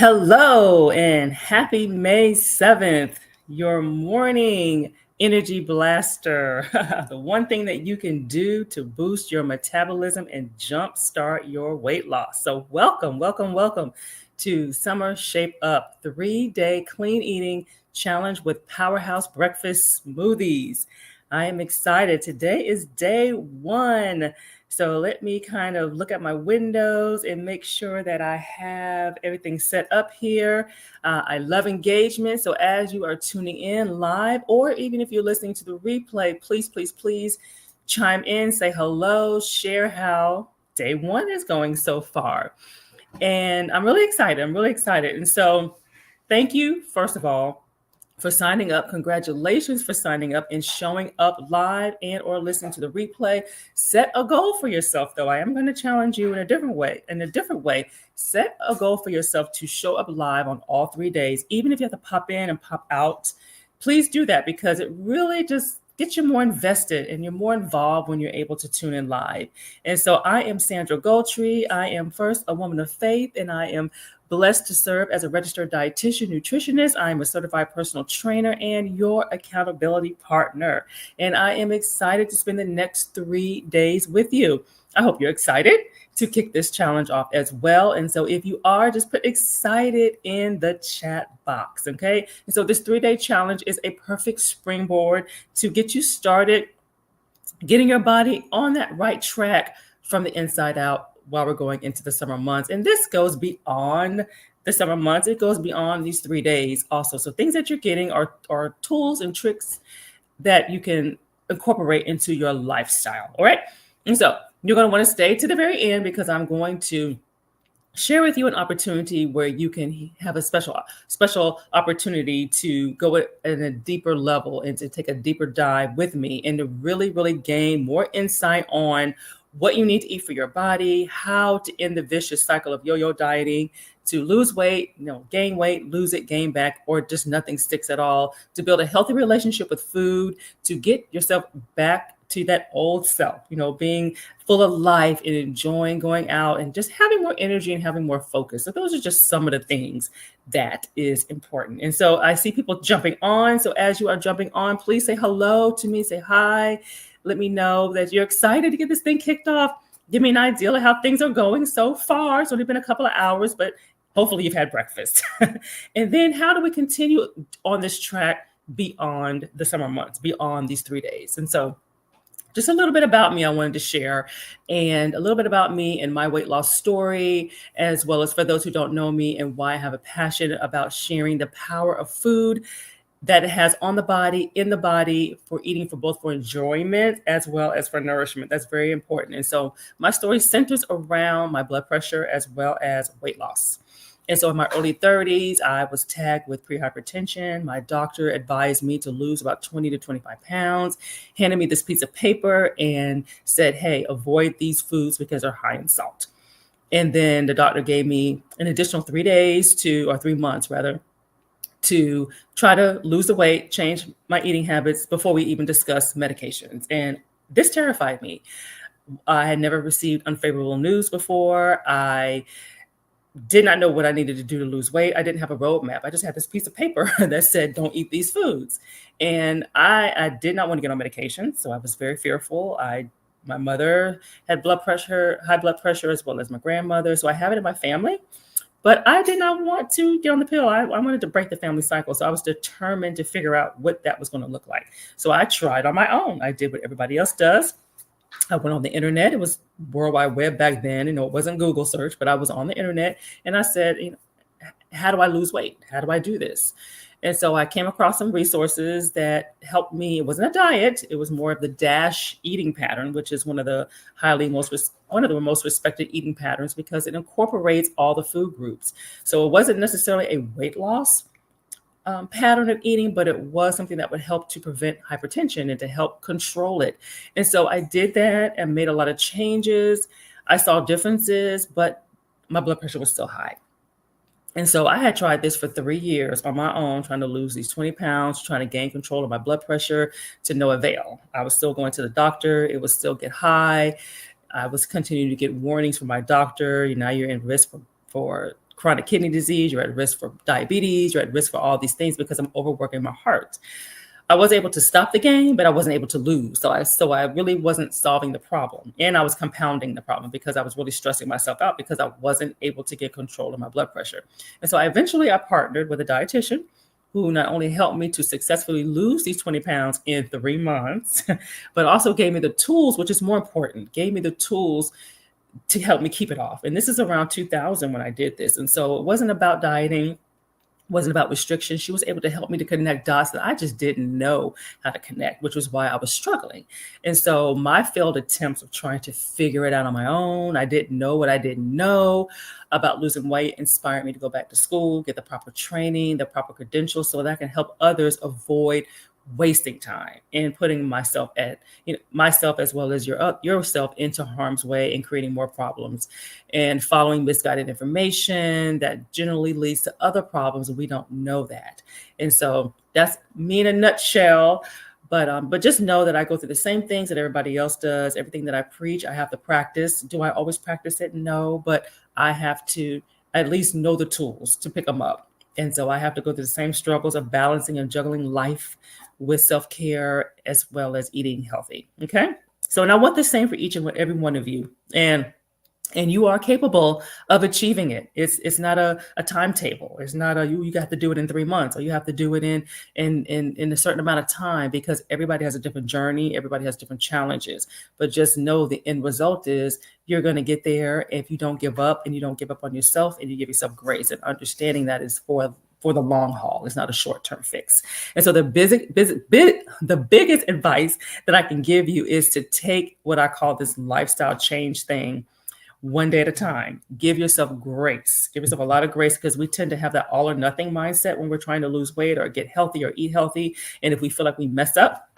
Hello and happy May 7th, your morning energy blaster. The one thing that you can do to boost your metabolism and jumpstart your weight loss. So, welcome to Summer Shape Up 3-day clean eating challenge with powerhouse breakfast smoothies. I am excited. Today is day one. So let me kind of look at my windows and make sure that I have everything set up here. I love engagement. So as you are tuning in live, or even if you're listening to the replay, please chime in, say hello, share how day one is going so far. And I'm really excited. And so thank you, first of all, for signing up. Congratulations for signing up and showing up live and or listening to the replay. Set a goal for yourself, though. I am going to challenge you in a different way. Set a goal for yourself to show up live on all 3 days, even if you have to pop in and pop out. Please do that because it really just gets you more invested and you're more involved when you're able to tune in live. And so I am Sandra Goldtree. I am first a woman of faith, and I am blessed to serve as a registered dietitian, nutritionist. I am a certified personal trainer and your accountability partner. And I am excited to spend the next 3 days with you. I hope you're excited to kick this challenge off as well. And so if you are, just put excited in the chat box, okay? And so this 3-day challenge is a perfect springboard to get you started, getting your body on that right track from the inside out while we're going into the summer months. And this goes beyond the summer months. It goes beyond these 3 days also. So things that you're getting are tools and tricks that you can incorporate into your lifestyle. All right. And so you're going to want to stay to the very end because I'm going to share with you an opportunity where you can have a special opportunity to go at a deeper level and to take a deeper dive with me and to really gain more insight on what you need to eat for your body, how to end the vicious cycle of yo-yo dieting, to lose weight, gain weight, lose it, gain back, or just nothing sticks at all, to build a healthy relationship with food, to get yourself back to that old self, being full of life and enjoying going out and just having more energy and having more focus. So those are just some of the things that is important. And so I see people jumping on. So as you are jumping on, please say hello to me, say hi. Let me know that you're excited to get this thing kicked off. Give me an idea of how things are going so far. It's only been a couple of hours, but hopefully you've had breakfast. And then how do we continue on this track beyond the summer months, beyond these 3 days? And so just a little bit about me I wanted to share, and a little bit about me and my weight loss story, as well as for those who don't know me and why I have a passion about sharing the power of food that it has on the body, in the body, for eating, for both for enjoyment as well as for nourishment. That's very important. And so my story centers around my blood pressure as well as weight loss. And so in my early 30s, I was tagged with prehypertension. My doctor advised me to lose about 20 to 25 pounds, handed me this piece of paper and said, hey, avoid these foods because they're high in salt. And then the doctor gave me an additional 3 days or 3 months rather, to try to lose the weight, change my eating habits before we even discuss medications. And this terrified me. I had never received unfavorable news before. I did not know what I needed to do to lose weight. I didn't have a roadmap. I just had this piece of paper that said, don't eat these foods. And I did not want to get on medication. So I was very fearful. My mother had high blood pressure, as well as my grandmother. So I have it in my family. But I did not want to get on the pill. I wanted to break the family cycle. So I was determined to figure out what that was going to look like. So I tried on my own. I did what everybody else does. I went on the internet. It was World Wide Web back then. It wasn't Google search, but I was on the internet. And I said, how do I lose weight? How do I do this? And so I came across some resources that helped me. It wasn't a diet. It was more of the DASH eating pattern, which is one of the most respected eating patterns because it incorporates all the food groups. So it wasn't necessarily a weight loss pattern of eating, but it was something that would help to prevent hypertension and to help control it. And so I did that and made a lot of changes. I saw differences, but my blood pressure was still high. And so I had tried this for 3 years on my own, trying to lose these 20 pounds, trying to gain control of my blood pressure, to no avail. I was still going to the doctor. It would still get high. I was continuing to get warnings from my doctor. Now you're in risk for chronic kidney disease, you're at risk for diabetes, you're at risk for all these things because I'm overworking my heart. I was able to stop the game, but I wasn't able to lose. So I really wasn't solving the problem. And I was compounding the problem because I was really stressing myself out because I wasn't able to get control of my blood pressure. And so I partnered with a dietitian who not only helped me to successfully lose these 20 pounds in 3 months, but also gave me the tools, which is more important, gave me the tools to help me keep it off. And this is around 2000 when I did this. And so it wasn't about dieting, wasn't about restriction. She was able to help me to connect dots that I just didn't know how to connect, which was why I was struggling. And so my failed attempts of trying to figure it out on my own, I didn't know what I didn't know about losing weight, inspired me to go back to school, get the proper training, the proper credentials, so that I can help others avoid wasting time and putting myself myself as well as yourself into harm's way and creating more problems and following misguided information that generally leads to other problems, and we don't know that. And so that's me in a nutshell. But just know that I go through the same things that everybody else does. Everything that I preach, I have to practice. Do I always practice it? No, but I have to at least know the tools to pick them up. And so I have to go through the same struggles of balancing and juggling life with self-care as well as eating healthy. Okay. So, and I want the same for each and every one of you. And you are capable of achieving it. It's not a timetable. It's not you have to do it in 3 months, or you have to do it in a certain amount of time, because everybody has a different journey. Everybody has different challenges. But just know the end result is you're going to get there if you don't give up, and you don't give up on yourself, and you give yourself grace, and understanding that is for the long haul. It's not a short-term fix. And so the biggest advice that I can give you is to take what I call this lifestyle change thing one day at a time. Give yourself grace. Give yourself a lot of grace, because we tend to have that all or nothing mindset when we're trying to lose weight or get healthy or eat healthy. And if we feel like we messed up,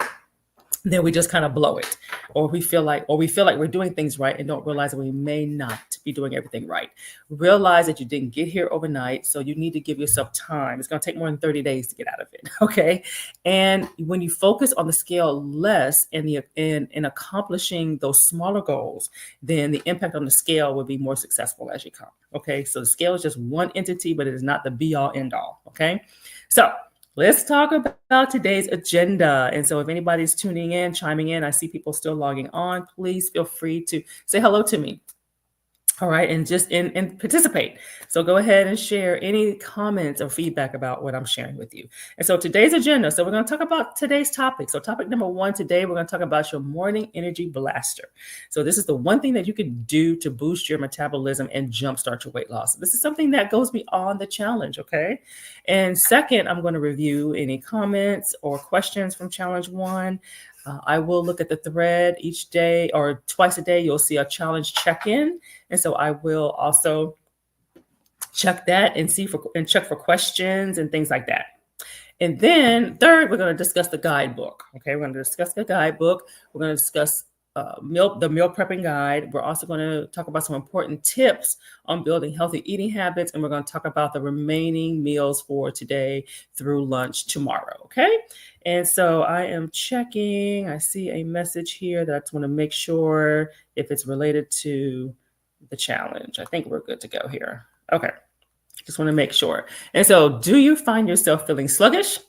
then we just kind of blow it. Or we feel like we're doing things right and don't realize that we may not be doing everything right. Realize that you didn't get here overnight. So you need to give yourself time. It's going to take more than 30 days to get out of it. Okay. And when you focus on the scale less in accomplishing those smaller goals, then the impact on the scale will be more successful as you come. Okay. So the scale is just one entity, but it is not the be all end all. Okay. So let's talk about today's agenda. And so if anybody's tuning in, chiming in, I see people still logging on, please feel free to say hello to me. All right. And just and participate. So go ahead and share any comments or feedback about what I'm sharing with you. And so today's agenda. So we're going to talk about today's topic. So topic number 1 today, we're going to talk about your morning energy blaster. So this is the one thing that you can do to boost your metabolism and jumpstart your weight loss. This is something that goes beyond the challenge. Okay. And second, I'm going to review any comments or questions from challenge 1. I will look at the thread each day, or twice a day. You'll see a challenge check-in. And so I will also check that and check for questions and things like that. And then third, we're going to discuss the guidebook. Okay, we're going to discuss the guidebook. We're going to discuss the meal prepping guide. We're also going to talk about some important tips on building healthy eating habits. And we're going to talk about the remaining meals for today through lunch tomorrow. Okay. And so I am checking. I see a message here that I just want to make sure if it's related to the challenge. I think we're good to go here. Okay. Just want to make sure. And so, do you find yourself feeling sluggish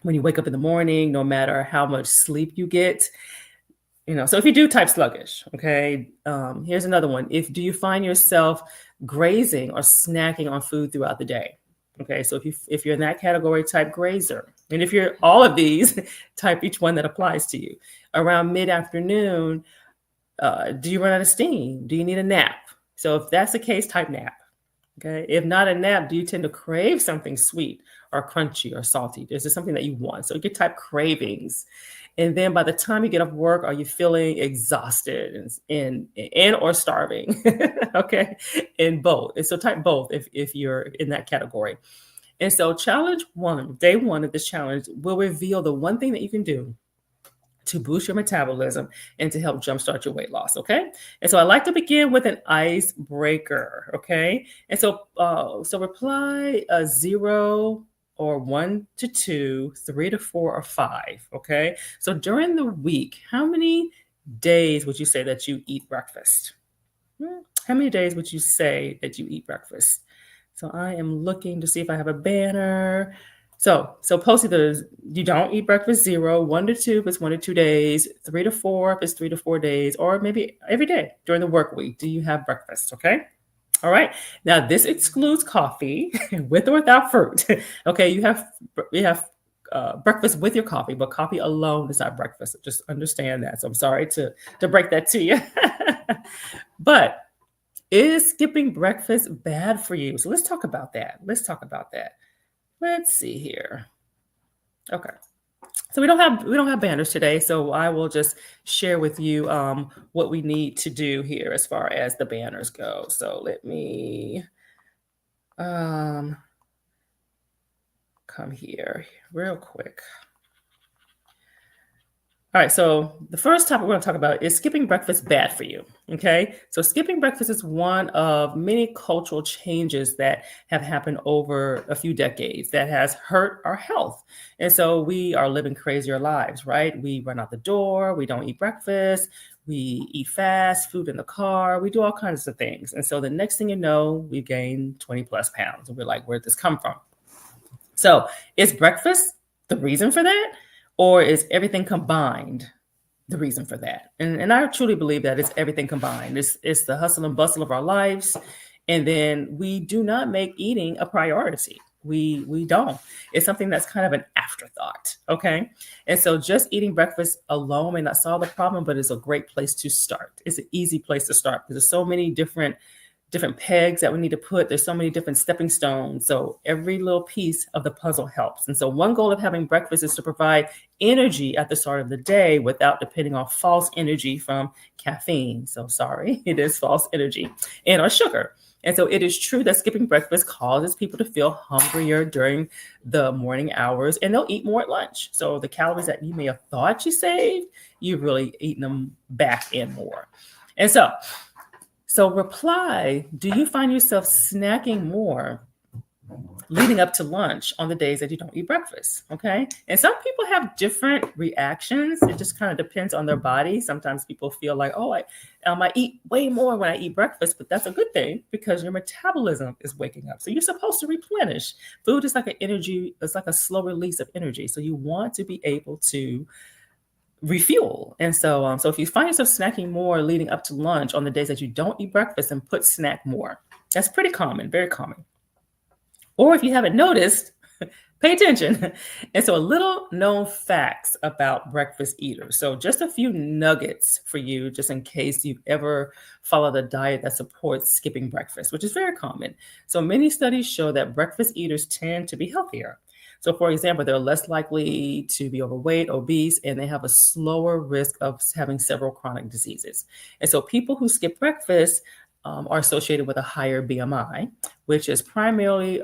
when you wake up in the morning, no matter how much sleep you get? So if you do, type sluggish. Okay. Here's another one. Do you find yourself grazing or snacking on food throughout the day? Okay. So if you're in that category, type grazer. And if you're all of these, type each one that applies to you. Around mid-afternoon, do you run out of steam? Do you need a nap? So if that's the case, type nap. Okay. If not a nap, do you tend to crave something sweet or crunchy or salty? Is there something that you want? So you can type cravings. And then by the time you get off work, are you feeling exhausted and or starving? Okay. And both. And so type both if you're in that category. And so challenge 1, day 1 of this challenge will reveal the one thing that you can do to boost your metabolism and to help jumpstart your weight loss. Okay. And so I like to begin with an icebreaker. Okay. And so, reply 0 or 1 to 2, 3 to 4, or 5. Okay. So during the week, how many days would you say that you eat breakfast? How many days would you say that you eat breakfast? So I am looking to see if I have a banner. So post either you don't eat breakfast 0, 1 to 2 if it's 1 to 2 days, 3 to 4 if it's 3 to 4 days, or maybe every day during the work week. Do you have breakfast? Okay. All right. Now this excludes coffee with or without fruit. Okay, you have breakfast with your coffee, but coffee alone is not breakfast. Just understand that. So I'm sorry to break that to you. But is skipping breakfast bad for you? So let's talk about that. Let's see here. Okay. So we don't have banners today, so I will just share with you what we need to do here as far as the banners go. So let me come here real quick. All right, so the first topic we're going to talk about is skipping breakfast bad for you? Okay, so skipping breakfast is one of many cultural changes that have happened over a few decades that has hurt our health. And so we are living crazier lives, right? We run out the door, we don't eat breakfast, we eat fast food in the car, we do all kinds of things. And so the next thing you know, we gain 20 plus pounds. And we're like, where'd this come from? So is breakfast the reason for that? Or is everything combined the reason for that? And I truly believe that it's everything combined. It's the hustle and bustle of our lives. And then we do not make eating a priority. We don't. It's something that's kind of an afterthought. Okay. And so just eating breakfast alone may not solve the problem, but it's a great place to start. It's an easy place to start because there's so many different pegs that we need to put. There's so many different stepping stones. So every little piece of the puzzle helps. And so one goal of having breakfast is to provide energy at the start of the day without depending on false energy from caffeine. So sorry, it is false energy and or sugar. And so it is true that skipping breakfast causes people to feel hungrier during the morning hours and they'll eat more at lunch. So the calories that you may have thought you saved, you've really eaten them back and more. And so reply, do you find yourself snacking more leading up to lunch on the days that you don't eat breakfast? Okay. And some people have different reactions. It just kind of depends on their body. Sometimes people feel like, oh, I eat way more when I eat breakfast, but that's a good thing because your metabolism is waking up. So you're supposed to replenish. Food is like an energy, it's like a slow release of energy. So you want to be able to refuel. And so if you find yourself snacking more leading up to lunch on the days that you don't eat breakfast, and put snack more. That's pretty common, very common. Or if you haven't noticed, pay attention. And so a little known facts about breakfast eaters. So just a few nuggets for you, just in case you've ever followed a diet that supports skipping breakfast, which is very common. So many studies show that breakfast eaters tend to be healthier. So for example, they're less likely to be overweight, obese, and they have a slower risk of having several chronic diseases. And so people who skip breakfast are associated with a higher BMI, which is primarily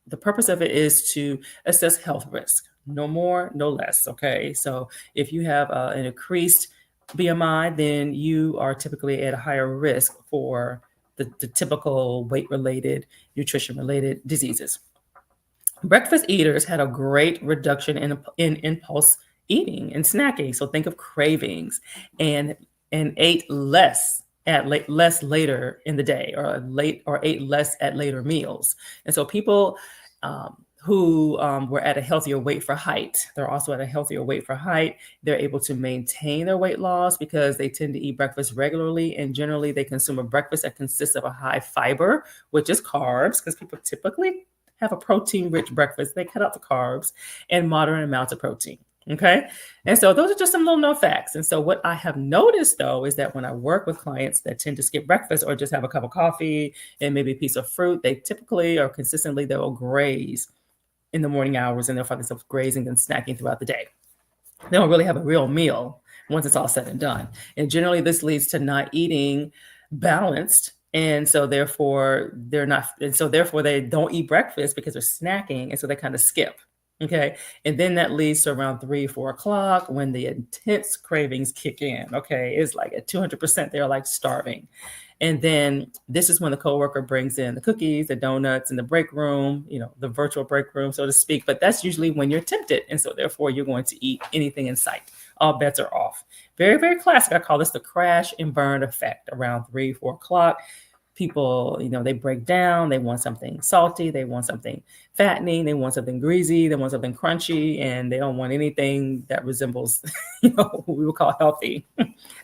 the purpose of it is to assess health risk. No more, no less. Okay. So if you have an increased BMI, then you are typically at a higher risk for the typical weight-related, nutrition-related diseases. Breakfast eaters had a great reduction in impulse eating and snacking. So think of cravings and ate less less later in the day or ate less at later meals. And so people who were at a healthier weight for height, they're also at a healthier weight for height. They're able to maintain their weight loss because they tend to eat breakfast regularly. And generally they consume a breakfast that consists of a high fiber, which is carbs, because people typically have a protein-rich breakfast. They cut out the carbs and moderate amounts of protein. Okay. And so those are just some little known facts. And so what I have noticed though, is that when I work with clients that tend to skip breakfast or just have a cup of coffee and maybe a piece of fruit, they typically or consistently, they will graze in the morning hours and they'll find themselves grazing and snacking throughout the day. They don't really have a real meal once it's all said and done. And generally this leads to not eating balanced. And so therefore they don't eat breakfast because they're snacking. And so they kind of skip. Okay. And then that leads to around 3-4 o'clock when the intense cravings kick in. Okay. It's like at 200%, they're like starving. And then this is when the coworker brings in the cookies, the donuts in the break room, the virtual break room, so to speak. But that's usually when you're tempted. And so therefore you're going to eat anything in sight. All bets are off. Very, very classic. I call this the crash and burn effect around 3-4 o'clock. people, they break down, they want something salty, they want something fattening, they want something greasy, they want something crunchy, and they don't want anything that resembles, what we would call healthy.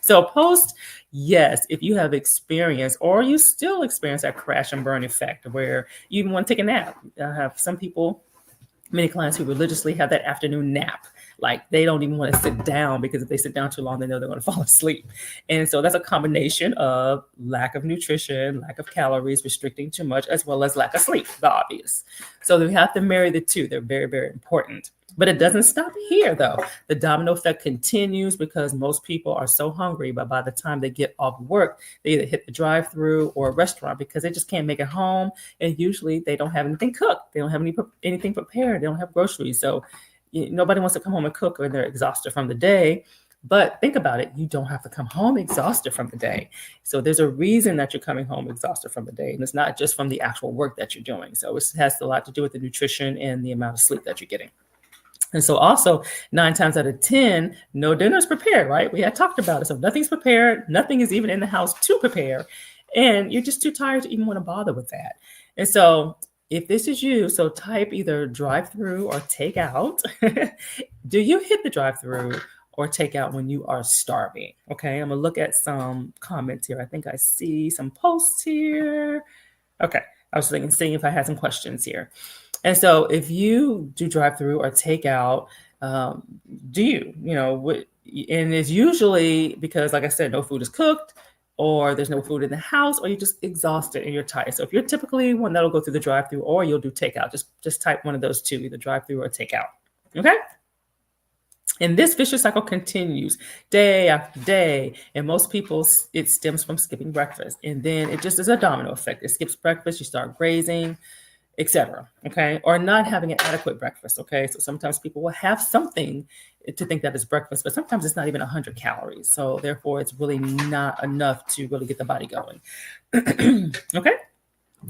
So post, yes, if you have experienced or you still experience that crash and burn effect where you even want to take a nap. I have some people, many clients who religiously have that afternoon nap. Like they don't even want to sit down because if they sit down too long, they know they're going to fall asleep. And so that's a combination of lack of nutrition, lack of calories, restricting too much, as well as lack of sleep, the obvious. So we have to marry the two. They're very, very important. But it doesn't stop here, though. The domino effect continues because most people are so hungry, but by the time they get off work, they either hit the drive-through or a restaurant because they just can't make it home. And usually they don't have anything cooked. They don't have anything prepared. They don't have groceries. So nobody wants to come home and cook when they're exhausted from the day. But think about it. You don't have to come home exhausted from the day. So there's a reason that you're coming home exhausted from the day. And it's not just from the actual work that you're doing. So it has a lot to do with the nutrition and the amount of sleep that you're getting. And so also 9 times out of 10, no dinner is prepared, right? We had talked about it. So nothing's prepared. Nothing is even in the house to prepare. And you're just too tired to even want to bother with that. And so if this is you, so type either drive-through or take out. Do you hit the drive-through or take out when you are starving? Okay, I'm going to look at some comments here. I think I see some posts here. Okay, I was seeing if I had some questions here. And so if you do drive-through or take out, do you, and it's usually because, like I said, no food is cooked or there's no food in the house or you're just exhausted and you're tired. So if you're typically one that'll go through the drive-through or you'll do takeout, just type one of those two, either drive-through or takeout. Okay. And this vicious cycle continues day after day. And most people, it stems from skipping breakfast. And then it just is a domino effect. It skips breakfast, you start grazing, etc. Okay. Or not having an adequate breakfast. Okay. So sometimes people will have something to think that it's breakfast, but sometimes it's not even 100 calories. So therefore it's really not enough to really get the body going. Okay.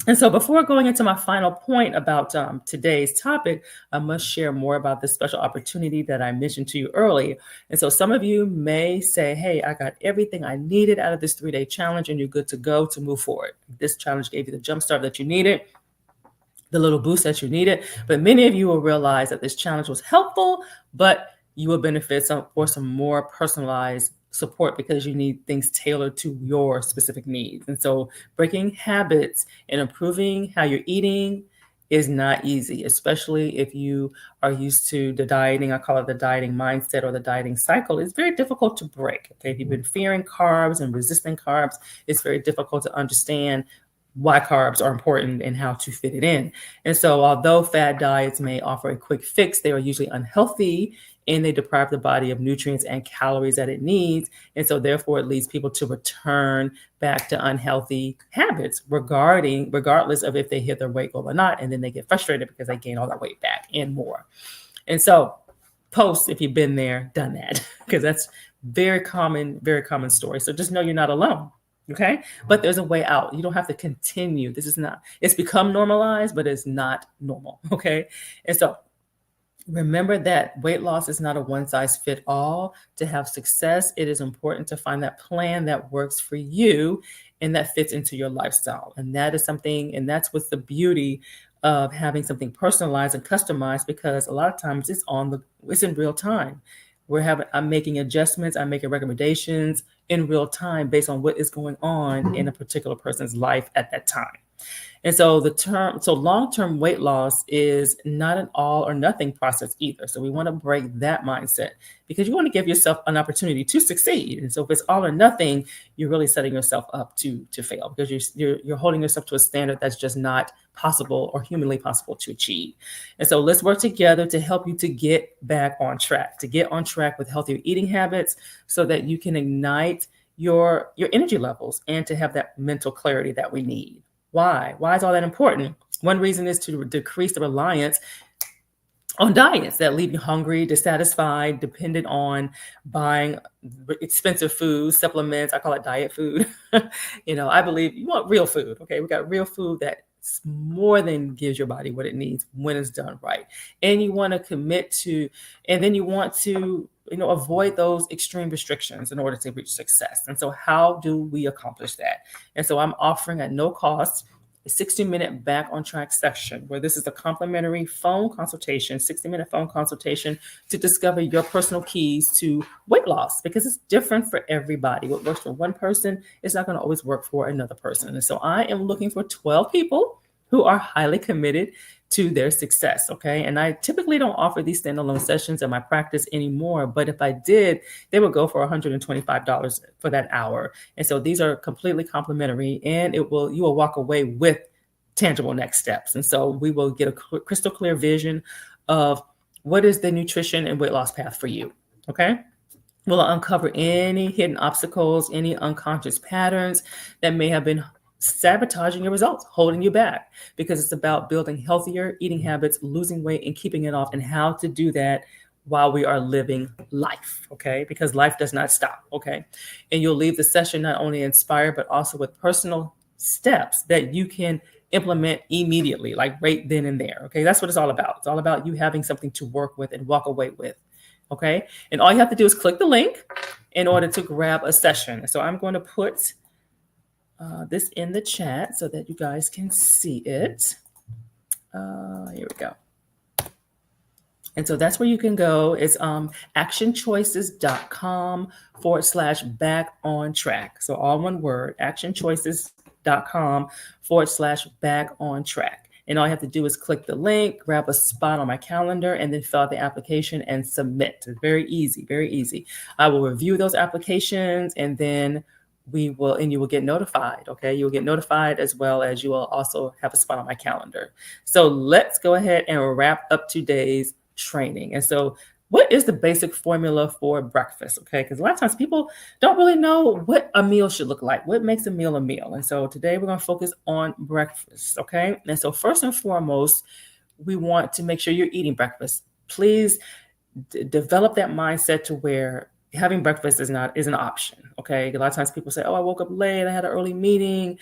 And so before going into my final point about today's topic, I must share more about this special opportunity that I mentioned to you earlier. And so some of you may say, hey, I got everything I needed out of this 3-day challenge and you're good to go to move forward. This challenge gave you the jumpstart that you needed, the little boost that you needed. But many of you will realize that this challenge was helpful, but you will benefit for some more personalized support because you need things tailored to your specific needs. And so breaking habits and improving how you're eating is not easy, especially if you are used to the dieting. I call it the dieting mindset or the dieting cycle. It's very difficult to break. Okay, if you've been fearing carbs and resisting carbs, it's very difficult to understand why carbs are important and how to fit it in. And so although fad diets may offer a quick fix, they are usually unhealthy and they deprive the body of nutrients and calories that it needs. And so therefore it leads people to return back to unhealthy habits regardless of if they hit their weight goal or not. And then they get frustrated because they gain all that weight back and more. And so post if you've been there, done that, because that's very common story. So just know you're not alone. Okay. But there's a way out. You don't have to continue. It's become normalized, but it's not normal. Okay. And so remember that weight loss is not a one size fit all. To have success, it is important to find that plan that works for you and that fits into your lifestyle. And that is something, and that's what's the beauty of having something personalized and customized, because a lot of times it's in real time. I'm making adjustments, I'm making recommendations in real time based on what is going on in a particular person's life at that time. And so long-term weight loss is not an all or nothing process either. So we want to break that mindset because you want to give yourself an opportunity to succeed. And so if it's all or nothing, you're really setting yourself up to fail because you're holding yourself to a standard that's just not possible or humanly possible to achieve. And so let's work together to help you to get back on track, with healthier eating habits so that you can ignite your energy levels and to have that mental clarity that we need. Why? Why is all that important? One reason is to decrease the reliance on diets that leave you hungry, dissatisfied, dependent on buying expensive food, supplements. I call it diet food. I believe you want real food. Okay, we got real food that more than gives your body what it needs when it's done right. And you want to commit to, and then you want to, avoid those extreme restrictions in order to reach success. And so how do we accomplish that? And so I'm offering at no cost a 60-minute back on track session where this is a complimentary phone consultation, 60-minute phone consultation to discover your personal keys to weight loss, because it's different for everybody. What works for one person is not going to always work for another person. And so I am looking for 12 people who are highly committed to their success. Okay. And I typically don't offer these standalone sessions in my practice anymore, but if I did, they would go for $125 for that hour. And so these are completely complimentary, and you will walk away with tangible next steps. And so we will get a crystal clear vision of what is the nutrition and weight loss path for you. Okay. We'll uncover any hidden obstacles, any unconscious patterns that may have been sabotaging your results, holding you back, because it's about building healthier eating habits, losing weight, and keeping it off, and how to do that while we are living life, okay? Because life does not stop, okay? And you'll leave the session not only inspired, but also with personal steps that you can implement immediately, like right then and there, okay? That's what it's all about. It's all about you having something to work with and walk away with, okay? And all you have to do is click the link in order to grab a session. So I'm going to put this in the chat so that you guys can see it. Here we go. And so that's where you can go. It's actionchoices.com/back on track. So all one word, actionchoices.com/back on track. And all you have to do is click the link, grab a spot on my calendar, and then fill out the application and submit. It's very easy, very easy. I will review those applications, and then you will get notified. Okay. You'll get notified, as well as you will also have a spot on my calendar. So let's go ahead and wrap up today's training. And so what is the basic formula for breakfast? Okay. Because a lot of times people don't really know what a meal should look like. What makes a meal a meal? And so today we're going to focus on breakfast. Okay. And so first and foremost, we want to make sure you're eating breakfast. Please develop that mindset to where having breakfast is an option. Okay. A lot of times people say, oh, I woke up late, I had an early meeting.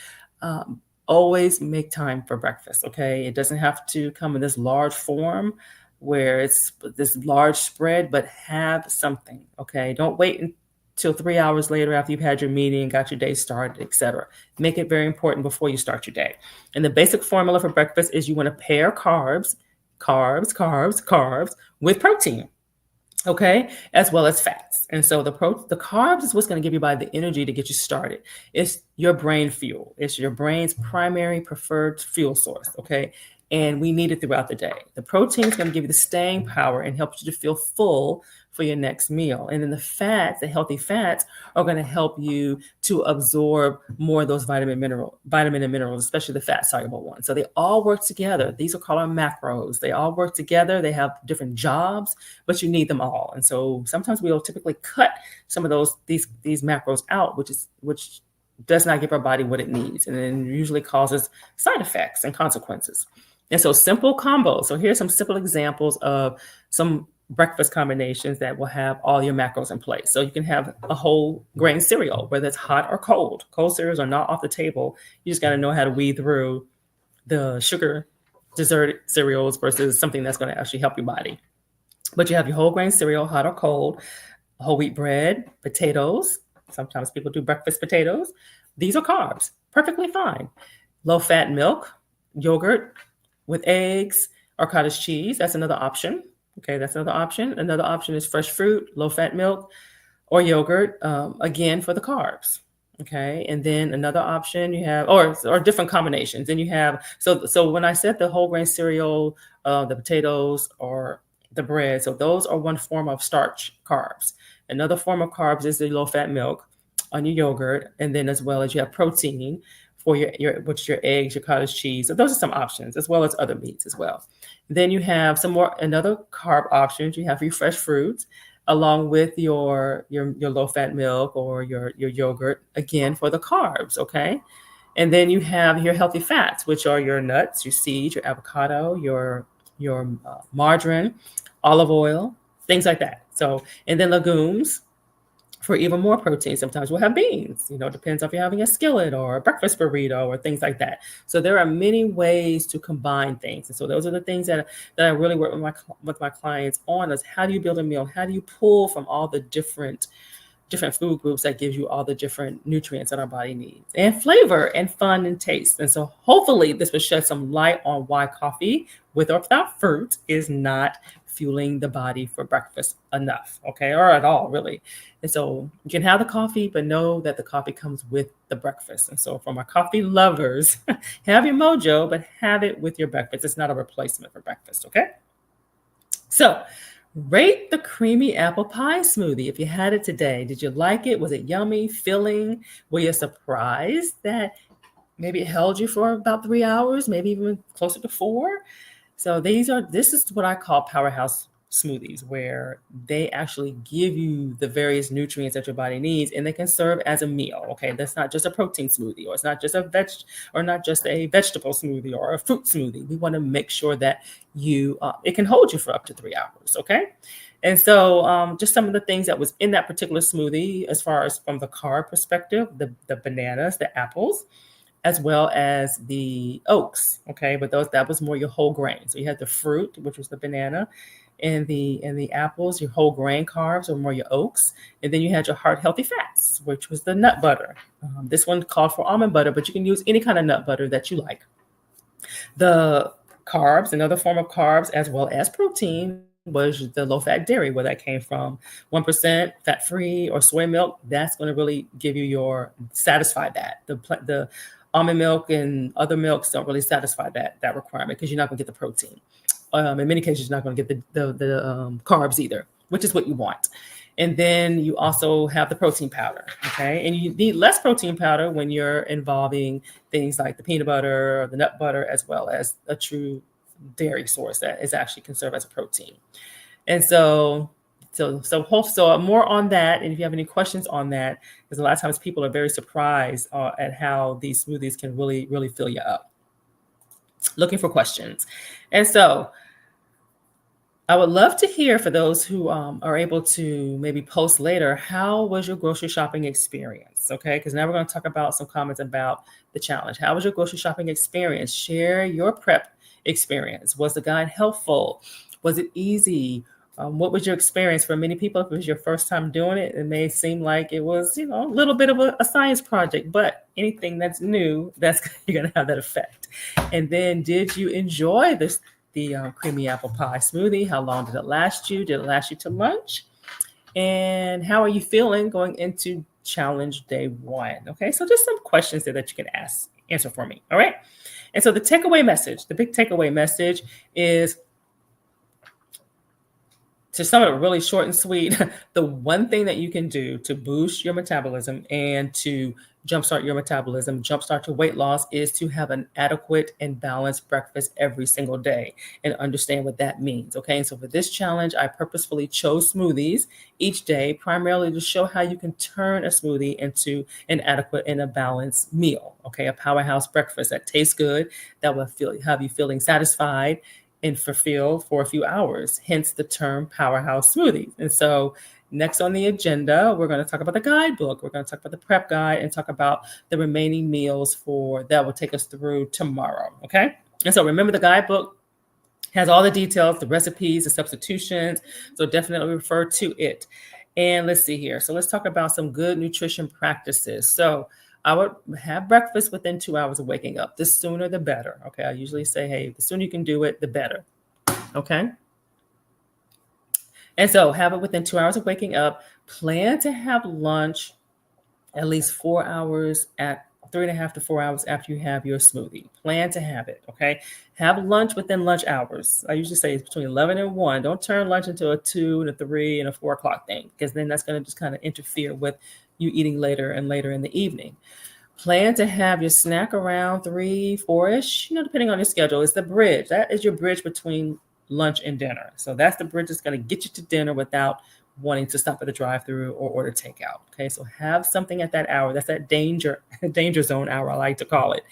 Always make time for breakfast. Okay. It doesn't have to come in this large form where it's this large spread, but have something. Okay. Don't wait until 3 hours later after you've had your meeting, got your day started, etc. Make it very important before you start your day. And the basic formula for breakfast is you want to pair carbs with protein. Okay, as well as fats. And so the carbs is what's going to give your body the energy to get you started. It's your brain fuel. It's your brain's primary preferred fuel source. Okay, and we need it throughout the day. The protein is going to give you the staying power and help you to feel full for your next meal. And then the fats, the healthy fats, are going to help you to absorb more of those vitamin and minerals, especially the fat soluble ones. So they all work together. These are called our macros. They all work together. They have different jobs, but you need them all. And so sometimes we'll typically cut some of these macros out, which does not give our body what it needs, and then usually causes side effects and consequences. And so simple combos. So here's some simple examples of some breakfast combinations that will have all your macros in place. So you can have a whole grain cereal, whether it's hot or cold. Cold cereals are not off the table. You just got to know how to weed through the sugar dessert cereals versus something that's going to actually help your body. But you have your whole grain cereal, hot or cold, whole wheat bread, potatoes. Sometimes people do breakfast potatoes. These are carbs, perfectly fine. Low fat milk, yogurt with eggs or cottage cheese. That's another option. Okay, that's another option. Another option is fresh fruit, low-fat milk, or yogurt, again, for the carbs. Okay, and then another option you have, or different combinations. And you have, so when I said the whole grain cereal, the potatoes, or the bread, so those are one form of starch carbs. Another form of carbs is the low-fat milk on your yogurt, and then as well as you have protein for your eggs, your cottage cheese. So those are some options, as well as other meats as well. Then you have another carb options. You have your fresh fruits, along with your low-fat milk or your yogurt, again, for the carbs, okay? And then you have your healthy fats, which are your nuts, your seeds, your avocado, your margarine, olive oil, things like that. So, and then legumes For even more protein, sometimes we'll have beans. Depends if you're having a skillet or a breakfast burrito or things like that. So there are many ways to combine things. And so those are the things that I really work with my clients on, is how do you build a meal? How do you pull from all the different food groups that gives you all the different nutrients that our body needs, and flavor and fun and taste. And so hopefully this will shed some light on why coffee, with or without fruit, is not fueling the body for breakfast enough, okay, or at all, really. And so you can have the coffee, but know that the coffee comes with the breakfast. And so for my coffee lovers, have your mojo, but have it with your breakfast. It's not a replacement for breakfast, okay? So rate the creamy apple pie smoothie. If you had it today, did you like it? Was it yummy, filling? Were you surprised that maybe it held you for about 3 hours, maybe even closer to 4? So this is what I call powerhouse smoothies, where they actually give you the various nutrients that your body needs, and they can serve as a meal. Okay, that's not just a protein smoothie, or it's not just a vegetable smoothie or a fruit smoothie. We want to make sure that it can hold you for up to 3 hours. Okay. And so just some of the things that was in that particular smoothie, as far as from the carb perspective, the bananas, the apples, as well as the oats. Okay, but that was more your whole grain. So you had the fruit, which was the banana, and the apples, your whole grain carbs, or more your oats. And then you had your heart healthy fats, which was the nut butter. This one called for almond butter, but you can use any kind of nut butter that you like. The carbs, another form of carbs, as well as protein, was the low-fat dairy, where that came from. 1% fat-free or soy milk, that's going to really give you satisfy that. The almond milk and other milks don't really satisfy that requirement, because you're not going to get the protein. In many cases, you're not going to get the carbs either, which is what you want. And then you also have the protein powder, okay? And you need less protein powder when you're involving things like the peanut butter or the nut butter, as well as a true dairy source that is actually can serve as a protein. And so more on that. And if you have any questions on that, because a lot of times people are very surprised at how these smoothies can really, really fill you up. Looking for questions. And so I would love to hear, for those who are able to maybe post later, how was your grocery shopping experience? Okay, because now we're going to talk about some comments about the challenge. How was your grocery shopping experience? Share your prep experience. Was the guide helpful? Was it easy? What was your experience? For many people, if it was your first time doing it, it may seem like it was, a little bit of a science project, but anything that's new, you're going to have that effect. And then, did you enjoy the creamy apple pie smoothie? How long did it last you? Did it last you to lunch? And how are you feeling going into challenge day 1? Okay, so just some questions there that you can answer for me. All right. And so the big takeaway message is, to sum it up really short and sweet, the one thing that you can do to boost your metabolism and to jumpstart your metabolism, jumpstart your weight loss, is to have an adequate and balanced breakfast every single day and understand what that means. Okay. And so for this challenge, I purposefully chose smoothies each day, primarily to show how you can turn a smoothie into an adequate and a balanced meal. Okay. A powerhouse breakfast that tastes good, that will have you feeling satisfied and fulfilled for a few hours, hence the term powerhouse smoothies. And so next on the agenda, we're going to talk about the guidebook. We're going to talk about the prep guide and talk about the remaining meals that will take us through tomorrow. Okay. And so remember, the guidebook has all the details, the recipes, the substitutions. So definitely refer to it. And let's see here. So let's talk about some good nutrition practices. So I would have breakfast within 2 hours of waking up. The sooner, the better. Okay. I usually say, hey, the sooner you can do it, the better. Okay. And so have it within 2 hours of waking up. Plan to have lunch at least 4 hours, at 3.5 to 4 hours after you have your smoothie. Plan to have it. Okay. Have lunch within lunch hours. I usually say it's between 11 and 1. Don't turn lunch into a 2 and a 3 and a 4 o'clock thing, because then that's going to just kind of interfere with you eating later and later in the evening. Plan to have your snack around 3, 4-ish, depending on your schedule. It's the bridge. That is your bridge between lunch and dinner. So that's the bridge that's going to get you to dinner without wanting to stop at the drive-through or order takeout. Okay, so have something at that hour. That's that danger zone hour, I like to call it.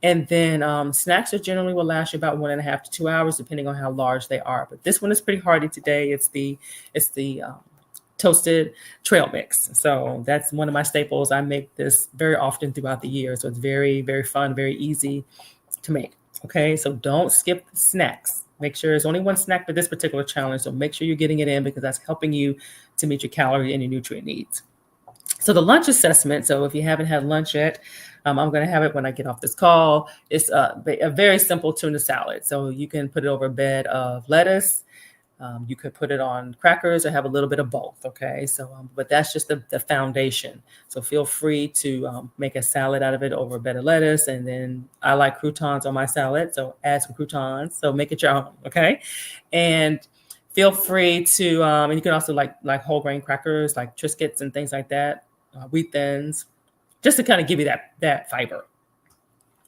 And then snacks generally will last you about 1.5 to 2 hours, depending on how large they are. But this one is pretty hearty today. It's the toasted trail mix. So that's one of my staples. I make this very often throughout the year. So it's very, very fun, very easy to make. Okay, so don't skip snacks. Make sure there's only one snack for this particular challenge. So make sure you're getting it in because that's helping you to meet your calorie and your nutrient needs. So the lunch assessment. So if you haven't had lunch yet, I'm going to have it when I get off this call. It's a very simple tuna salad. So you can put it over a bed of lettuce. You could put it on crackers or have a little bit of both. Okay. So, but that's just the foundation. So feel free to make a salad out of it over a bed of lettuce. And then I like croutons on my salad. So add some croutons. So make it your own. Okay. And feel free to, and you can also like whole grain crackers, like Triscuits and things like that, wheat thins, just to kind of give you that fiber.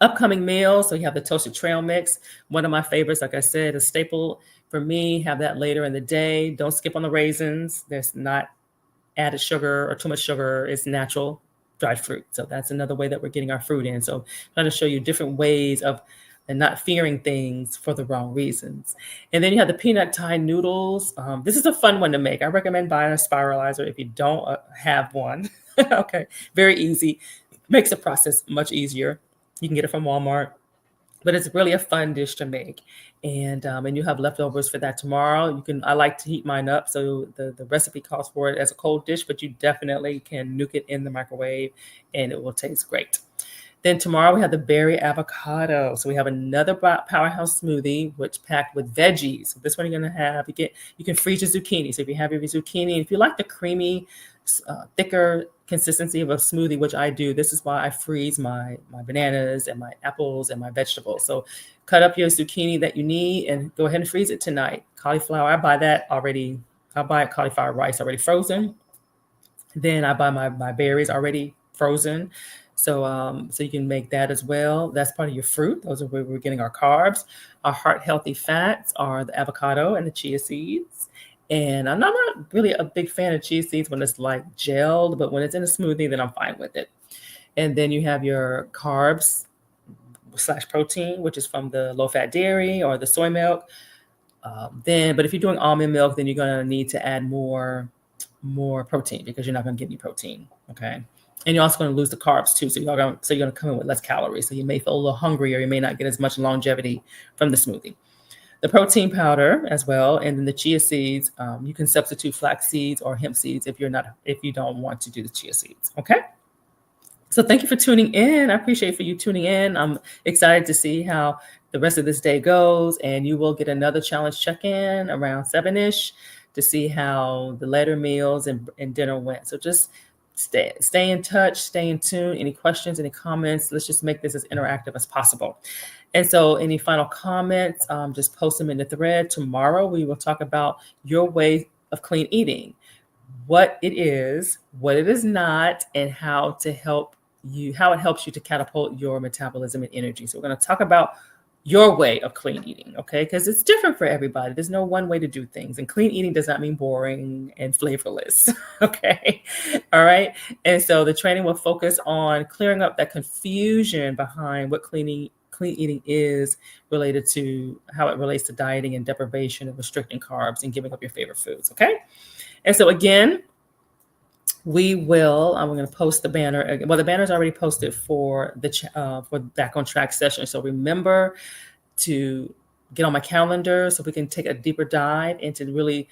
Upcoming meals. So you have the toasted trail mix. One of my favorites, like I said, a staple for me. Have that later in the day. Don't skip on the raisins. There's not added sugar or too much sugar. It's natural dried fruit. So that's another way that we're getting our fruit in. So I'm trying to show you different ways of and not fearing things for the wrong reasons. And then you have the peanut Thai noodles. This is a fun one to make. I recommend buying a spiralizer if you don't have one. Okay, very easy. Makes the process much easier. You can get it from Walmart, but it's really a fun dish to make. And you have leftovers for that tomorrow. I like to heat mine up. So the recipe calls for it as a cold dish, but you definitely can nuke it in the microwave and it will taste great. Then tomorrow we have the berry avocado. So we have another powerhouse smoothie, which packed with veggies. So this one you're gonna have, you can freeze your zucchini. So if you have your zucchini, if you like the creamy, thicker consistency of a smoothie, which I do, this is why I freeze my bananas and my apples and my vegetables. So cut up your zucchini that you need and go ahead and freeze it tonight. Cauliflower, I buy that already. I buy cauliflower rice already frozen. Then I buy my berries already frozen. So you can make that as well. That's part of your fruit. Those are where we're getting our carbs. Our heart healthy fats are the avocado and the chia seeds. And I'm not really a big fan of chia seeds when it's like gelled, but when it's in a smoothie, then I'm fine with it. And then you have your carbs / protein, which is from the low fat dairy or the soy milk. But if you're doing almond milk, then you're going to need to add more protein because you're not going to get any protein. Okay. And you're also going to lose the carbs too. So you're going to come in with less calories. So you may feel a little hungry or you may not get as much longevity from the smoothie. The protein powder as well. And then the chia seeds, you can substitute flax seeds or hemp seeds if you don't want to do the chia seeds. Okay. So thank you for tuning in. I appreciate for you tuning in. I'm excited to see how the rest of this day goes. And you will get another challenge check-in around 7-ish to see how the later meals and dinner went. So just stay in touch, stay in tune. Any questions, any comments? Let's just make this as interactive as possible. And so any final comments, just post them in the thread. Tomorrow, we will talk about your way of clean eating, what it is not, and how it helps you to catapult your metabolism and energy. So we're going to talk about your way of clean eating, okay? Because it's different for everybody. There's no one way to do things. And clean eating does not mean boring and flavorless, okay? All right? And so the training will focus on clearing up that confusion behind what clean eating is related to how it relates to dieting and deprivation and restricting carbs and giving up your favorite foods, okay? And so again, I'm going to post the banner. Well, the banner is already posted for for Back on Track session. So remember to get on my calendar so we can take a deeper dive and to really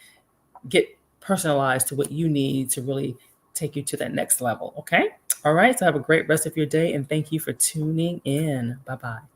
get personalized to what you need to really take you to that next level. Okay. All right. So have a great rest of your day and thank you for tuning in. Bye-bye.